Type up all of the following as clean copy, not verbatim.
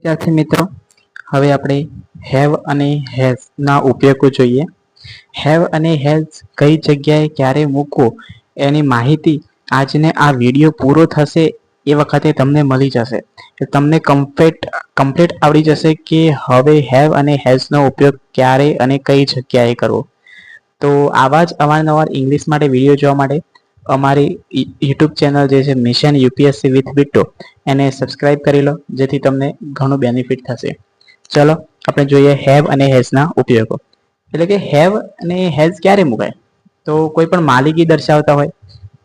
વિદ્યાર્થી મિત્રો, હવે આપણે હેવ અને હેઝ ના ઉપયોગો જોઈએ. હેવ અને હેઝ કઈ જગ્યાએ ક્યારે મૂકવો એની માહિતી આજને આ વિડીયો પૂરો થશે એ વખતે તમને મળી જશે. તમને કમ્પ્લીટ આવડી જશે કે હવે હેવ અને હેઝનો ઉપયોગ ક્યારે અને કઈ જગ્યાએ કરવો. તો આવા જ અવારનવાર ઇંગ્લિશ માટે વિડીયો જોવા માટે અમારી યુટ્યુબ ચેનલ જે છે મિશન યુપીએસસી વિથ બિટ્ટો એને સબસ્ક્રાઇબ કરી લો, જેથી તમને ઘણું બેનિફિટ થશે. ચલો આપણે જોઈએ હેવ અને હેઝના ઉપયોગો. એટલે કે હેવ અને હેઝ ક્યારે મુકાય? તો કોઈ પણ માલિકી દર્શાવતા હોય,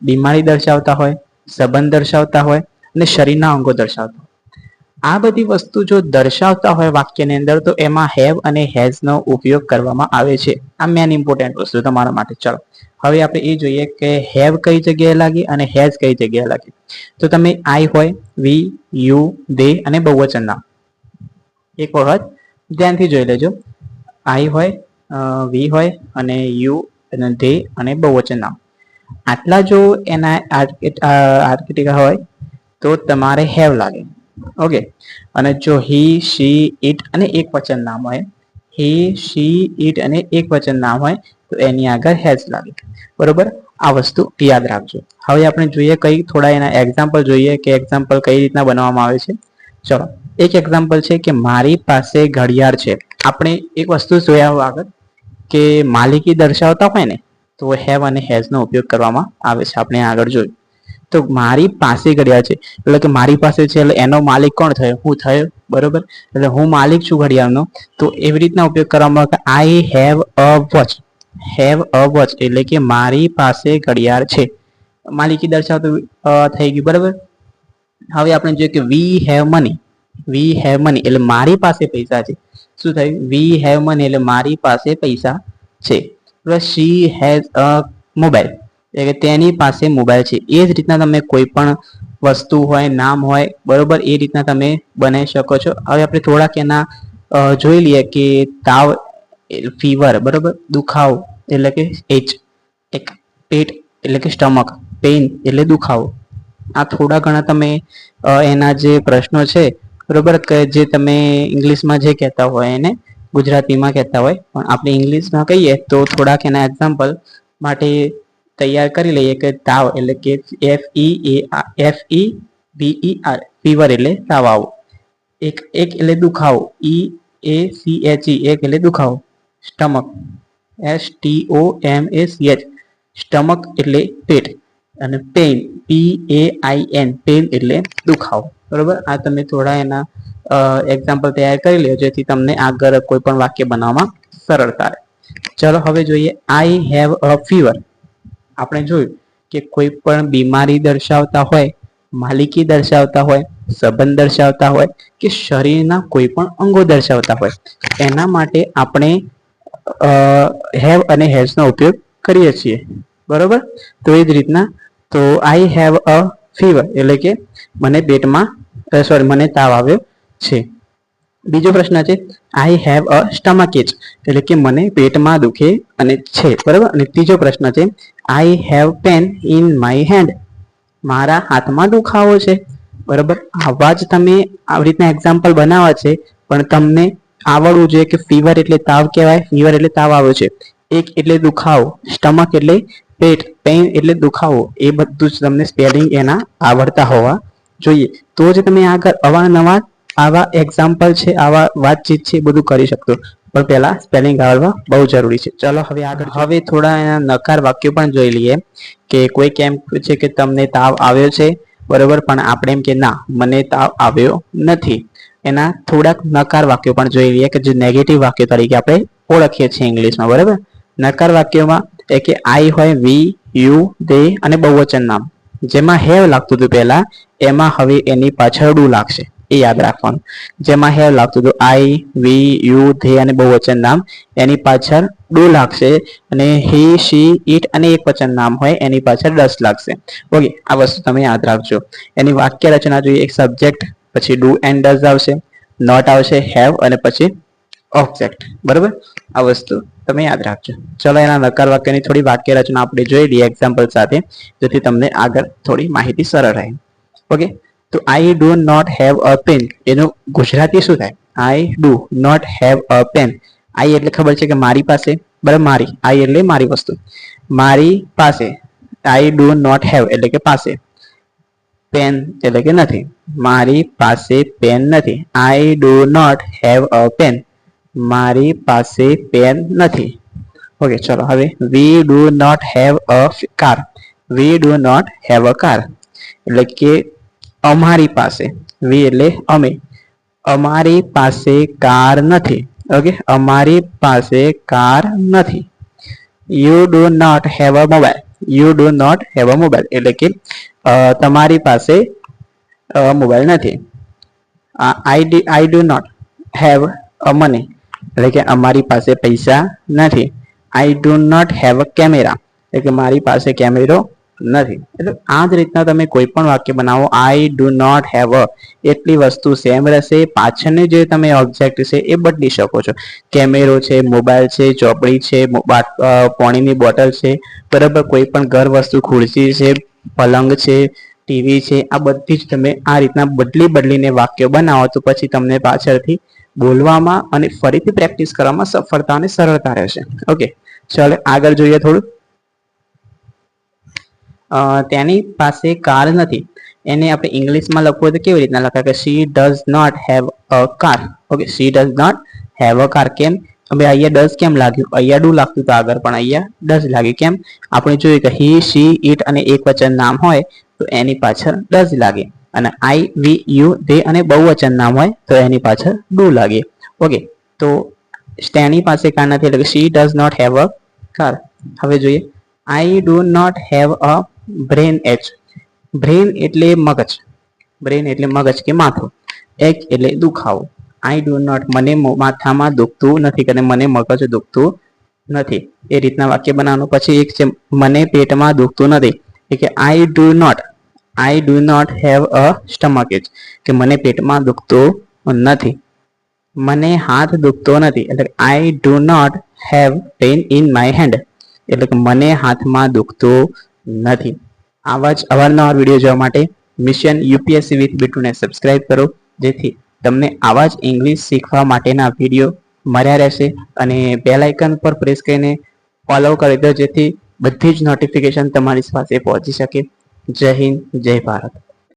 બીમારી દર્શાવતા હોય, સંબંધ દર્શાવતા હોય અને શરીરના અંગો દર્શાવતા હોય. આ બધી વસ્તુ જો દર્શાવતા હોય વાક્યની અંદર તો એમાં હેવ અને હેઝનો ઉપયોગ કરવામાં આવે છે. આ મેન ઇમ્પોર્ટન્ટ વસ્તુ તમારા માટે. ચલો હવે આપણે એ જોઈએ કે હેવ કઈ જગ્યાએ લાગે અને હેઝ કઈ જગ્યાએ લાગે. તો તમે આઈ હોય, વી, યુ, દે અને બહુવચન નામ એક વખત ધ્યાનથી જોઈ લેજો. આઈ હોય, વી હોય અને યુ અને દે અને બહુવચન નામ, આટલા જો એના આર્ટિકલ હોય તો તમારે હેવ લાગે. ઓકે. અને જો હી, શી, ઇટ અને એક વચન નામ હોય, હી, શી, ઇટ અને એક વચન નામ હોય તો એની આગળ હેઝ લાગે. બરોબર, આ વસ્તુ યાદ રાખજો. હવે આપણે જોઈએ કઈ થોડા એના એક્ઝામ્પલ જોઈએ કે એક્ઝામ્પલ કઈ રીતના બનાવવામાં આવે છે. ચલો એક એક્ઝામ્પલ છે કે મારી પાસે ઘડિયાળ છે. આપણે એક વસ્તુ જોયા આગળ કે માલિકી દર્શાવતા હોય ને તો હેવ અને હેઝ નો ઉપયોગ કરવામાં આવે છે. આપણે આગળ જોયું તો મારી પાસે ઘડિયાળ છે એટલે કે મારી પાસે છે એટલે એનો માલિક કોણ થયો? હું થયો. બરોબર, એટલે હું માલિક છું ઘડિયાળનો. તો એવી રીતના ઉપયોગ કરવામાં આવે કે I have a watch. Have a watch એટલે કે મારી પાસે ઘડિયાળ છે. માલિકી દર્શાવતું થઈ ગયું. બરોબર. હવે આપણે જોઈએ કે we have money. We have money એટલે મારી પાસે પૈસા છે. શું થયું? વી હેવ મની એટલે મારી પાસે પૈસા છે. શી હેઝ અ મોબાઈલ એટલે કે તેની પાસે મોબાઈલ છે. એ જ રીતના તમે કોઈ પણ વસ્તુ હોય, નામ હોય, બરોબર, એ રીતના તમે બનાવી શકો છો. હવે આપણે થોડાક એના જોઈ લઈએ કે તાવ, ફીવર, બરોબર, દુખાવો એટલે કે એચ, એક પેટ એટલે કે સ્ટમક, પેઇન એટલે દુખાવો. આ થોડા ઘણા તમે એના જે પ્રશ્નો છે, બરોબર, કે જે તમે ઇંગ્લિશમાં જે કહેતા હોય એને ગુજરાતીમાં કહેતા હોય, પણ આપણે ઇંગ્લિશમાં કહીએ તો થોડાક એના એક્ઝામ્પલ માટે તૈયાર કરી લઈએ કે તાવ એટલે કે FEVER, ફીવર એટલે તાવ આવો. એક એટલે દુખાવો, EACHE, એક એટલે દુખાવો. સ્ટમક, STOMACH, સ્ટમક એટલે પેટ. અને પેઇન, PAIN, પેઇન એટલે દુખાવો. બરોબર, આ તમે થોડા એના એક્ઝામ્પલ તૈયાર કરી લો જેથી તમને આગળ કોઈ પણ વાક્ય બનાવવામાં સરળતા રહે. ચલો હવે જોઈએ આઈ હેવ અ ફીવર. આપણે જોયું કે કોઈ પણ બીમારી દર્શાવતા હોય, માલિકી દર્શાવતા હોય, સંબંધ દર્શાવતા હોય કે શરીરના કોઈ પણ અંગો દર્શાવતા હોય, એના માટે આપણે હેવ અને હેઝ નો ઉપયોગ કરીએ છીએ. બરોબર, તો એ જ રીતના તો આઈ હેવ અ ફીવર એટલે કે મને પેટમાં મને તાવ આવ્યો છે. બીજો પ્રશ્ન છે I have a stomach H એટલે કે મને પેટમાં દુખે અને છે. બરાબર, અને ત્રીજો પ્રશ્ન છે I have pain in my hand, મારા હાથમાં દુખાવો છે. બરાબર, આવા જ તમે આવી રીતના એક્ઝામ્પલ બનાવવા છે, પણ તમને આવડવું જોઈએ કે ફીવર એટલે તાવ કહેવાય. ફીવર એટલે તાવ આવ્યો છે. એક એટલે દુખાવો, સ્ટમક એટલે પેટ, પેઇન એટલે દુખાવો. એ બધું જ તમને સ્પેલિંગ એના આવડતા હોવા જોઈએ. તો જ તમે આગળ અવારનવાર આવા એક્ઝામ્પલ છે, આવા વાતચીત છે, બધું કરી શકશો. પણ પહેલા સ્પેલિંગ આવડવા બહુ જરૂરી છે. ચલો હવે આગળ હવે થોડા એના નકાર વાક્યો પણ જોઈ લઈએ કે કોઈ કેમ છે કે તમને તાવ આવ્યો છે, બરોબર, પણ આપણે એમ કે ના મને તાવ આવ્યો નથી. એના થોડાક નકાર વાક્યો પણ જોઈ લઈએ કે જે નેગેટિવ વાક્યો તરીકે આપણે ઓળખીએ છીએ ઇંગ્લિશમાં. બરાબર, નકાર વાક્યોમાં એ કે આઈ હોય, વી, યુ, દે અને બહુવચન નામ. જેમાં હેવ લાગતું હતું પહેલા, એમાં હવે એની પાછળ ડુ લાગશે. એ યાદ રાખવાનું. જેમાં હેવ લાગતું હતું આઈ, વી, યુ, ધે અને બહુવચન નામ, એની પાછળ ડુ લાગશે. અને હી, શી, ઇટ અને એક વચન નામ હોય એની પાછળ ડસ લાગશે. ઓકે, આ વસ્તુ તમે યાદ રાખજો. એની વાક્ય રચના જોઈએ, એક સબ્જેક્ટ, પછી ડુ એન્ડ ડઝ આવશે, નોટ આવશે, હેવ અને પછી ઓબ્જેક્ટ. બરોબર, આ વસ્તુ તમે યાદ રાખજો. ચલો એના નકાર વાક્યની થોડી વાક્ય રચના આપણે જોઈ લઈએ એક્ઝામ્પલ સાથે, જેથી તમને આગળ થોડી માહિતી સરળ રહે. ઓકે, તો I do not have a pen એનું ગુજરાતી શું થાય? I do not have a pen. I એટલે ખબર છે કે મારી પાસે, બરાબર, મારી. આઈ એટલે મારી વસ્તુ, મારી પાસે. આઈ ડુ નોટ હેવ એટલે કે પાસે. પેન એટલે કે નથી. મારી પાસે પેન નથી. I do not have a pen. મારી પાસે પેન નથી. ઓકે, ચલો હવે we do not have a car. We do not have a car એટલે કે અમારી પાસે. વી એટલે અમે. અમારી પાસે કાર નથી. ઓકે, અમારી પાસે કાર નથી. You do not have a mobile. You do not have a mobile એટલે કે તમારી પાસે મોબાઈલ નથી. I do not have a money એટલે કે અમારી પાસે પૈસા નથી. I do not have a camera એટલે કે મારી પાસે કેમેરો નથી. એટલે આ જ રીતના તમે કોઈ પણ વાક્ય બનાવો. I do not have a એટલી વસ્તુ સેમ રહેશે. પાછળની જે તમે ઓબ્જેક્ટ છે એ બદલી શકો છો. કેમેરો છે, મોબાઈલ છે, ચોપડી છે, પાણીની બોટલ છે, બરાબર, કોઈ પણ ઘર વસ્તુ, ખુરશી છે, પલંગ છે, ટીવી છે, આ બધી જ તમે આ રીતના બદલીને વાક્યો બનાવો તો પછી તમને પાછળથી બોલવામાં અને ફરીથી પ્રેક્ટિસ કરવામાં સફળતા અને સરળતા રહેશે. ઓકે, ચાલો આગળ જોઈએ થોડું. તેની પાસે કાર નથી એને આપણે ઇંગ્લિશમાં લખવું તો કેવી રીતના લખાય કે she does not have a car. Okay, she does not have a car. કેમ? હવે અહીંયા ડઝ કેમ લાગ્યું? અહીંયા ડુ લાગતું તો આગળ, પણ અહીંયા ડઝ લાગ્યું. કેમ? આપણે જોયું કે હી, શી, ઇટ અને એક વચન નામ હોય તો એની પાછળ ડઝ લાગે, અને આઈ, વી, યુ, ધે અને બહુવચન નામ હોય તો એની પાછળ ડુ લાગે. ઓકે, તો તેની પાસે કાર નથી એટલે કે she does not have a car. હવે જોઈએ I do not have a brain ache. Brain એટલે મગજ. બ્રેન એટલે મગજ કે માથું. એચ એટલે દુખાવો. આઈ ડુ નોટ મને માથામાં દુખતું નથી કે મને મગજ દુખતું નથી. એ રીતના વાક્ય બનાવવાનું. પછી એક છે મને પેટમાં દુખતું નથી એટલે કે I do not have a stomach ache કે મને પેટમાં દુખતું નથી. મને હાથ દુખતો નથી એટલે I do not have pain in my hand એટલે કે મને હાથમાં દુખતું નથી. આવા જ અવારનવાર વિડીયો જોવા માટે મિશન યુપીએસસી વિથ બીટુને સબસ્ક્રાઇબ કરો, જેથી તમને આવા જ ઇંગ્લિશ શીખવા માટેના વિડીયો મળ્યા રહેશે. અને બેલ આઇકન પર પ્રેસ કરીને ફોલો કરી દો, જેથી બધી જ નોટિફિકેશન તમારી પાસે પહોંચી શકે. જય હિન્દ, જય ભારત.